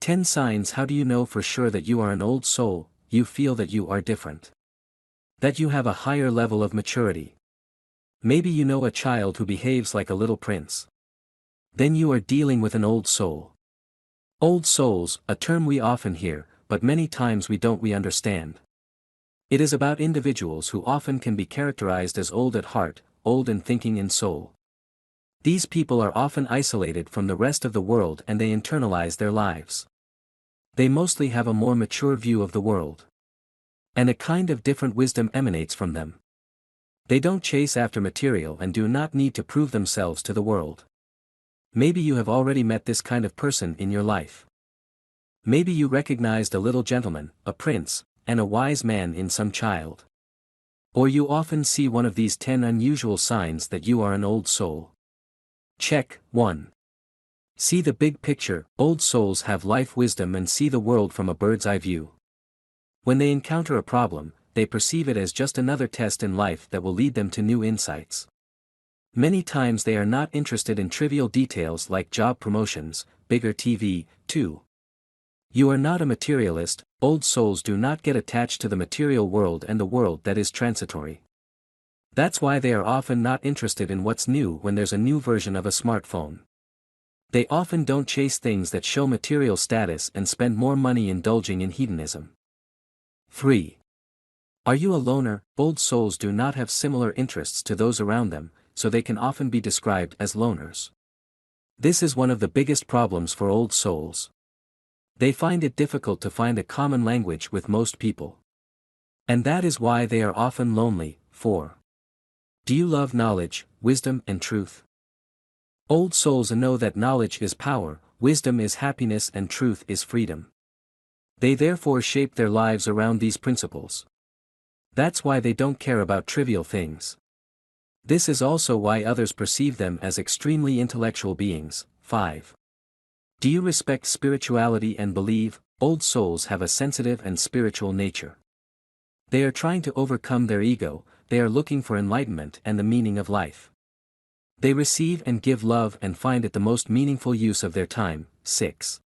10 signs. How do you know for sure that you are an old soul? You feel that you are different. That you have a higher level of maturity. Maybe you know a child who behaves like a little prince. Then you are dealing with an old soul. Old souls, a term we often hear, but many times we don't understand. It is about individuals who often can be characterized as old at heart, old in thinking and soul. These people are often isolated from the rest of the world and they internalize their lives. They mostly have a more mature view of the world. And a kind of different wisdom emanates from them. They don't chase after material and do not need to prove themselves to the world. Maybe you have already met this kind of person in your life. Maybe you recognized a little gentleman, a prince, and a wise man in some child. Or you often see one of these 10 unusual signs that you are an old soul. Check. 1. See the big picture. Old souls have life wisdom and see the world from a bird's eye view. When they encounter a problem, they perceive it as just another test in life that will lead them to new insights. Many times they are not interested in trivial details like job promotions, bigger TV. 2. You are not a materialist. Old souls do not get attached to the material world and the world that is transitory. That's why they are often not interested in what's new when there's a new version of a smartphone. They often don't chase things that show material status and spend more money indulging in hedonism. 3. Are you a loner? Old souls do not have similar interests to those around them, so they can often be described as loners. This is one of the biggest problems for old souls. They find it difficult to find a common language with most people. And that is why they are often lonely. 4. Do you love knowledge, wisdom and truth? Old souls know that knowledge is power, wisdom is happiness and truth is freedom. They therefore shape their lives around these principles. That's why they don't care about trivial things. This is also why others perceive them as extremely intellectual beings. 5. Do you respect spirituality and believe? Old souls have a sensitive and spiritual nature. They are trying to overcome their ego, they are looking for enlightenment and the meaning of life. They receive and give love and find it the most meaningful use of their time. 6.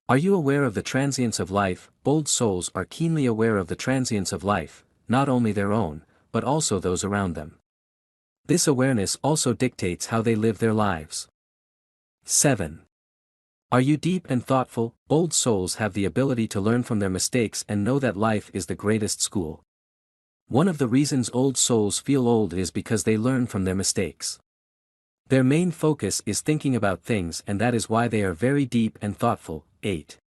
Are you aware of the transience of life? Old souls are keenly aware of the transience of life, not only their own, but also those around them. This awareness also dictates how they live their lives. 7. Are you deep and thoughtful? Old souls have the ability to learn from their mistakes and know that life is the greatest school. One of the reasons old souls feel old is because they learn from their mistakes. Their main focus is thinking about things and that is why they are very deep and thoughtful. 8.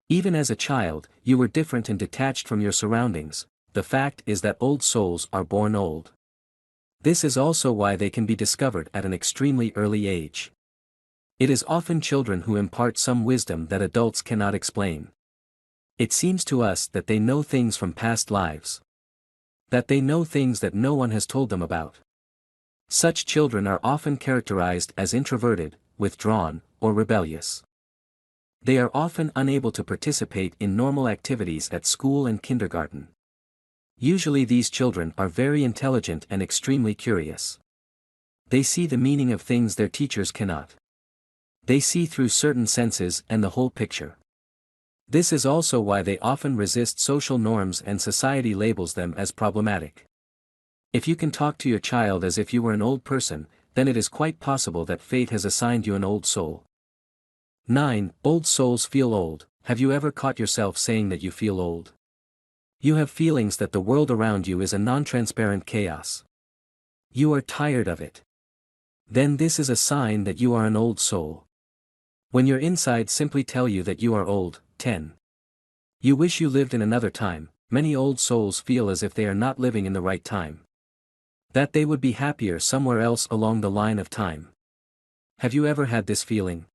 Even as a child, you were different and detached from your surroundings. The fact is that old souls are born old. This is also why they can be discovered at an extremely early age. It is often children who impart some wisdom that adults cannot explain. It seems to us that they know things from past lives. That they know things that no one has told them about. Such children are often characterized as introverted, withdrawn, or rebellious. They are often unable to participate in normal activities at school and kindergarten. Usually these children are very intelligent and extremely curious. They see the meaning of things their teachers cannot. They see through certain senses and the whole picture. This is also why they often resist social norms and society labels them as problematic. If you can talk to your child as if you were an old person, then it is quite possible that fate has assigned you an old soul. 9. Old souls feel old. Have you ever caught yourself saying that you feel old? You have feelings that the world around you is a non-transparent chaos. You are tired of it. Then this is a sign that you are an old soul. When your insides simply tell you that you are old. 10. You wish you lived in another time. Many old souls feel as if they are not living in the right time. That they would be happier somewhere else along the line of time. Have you ever had this feeling?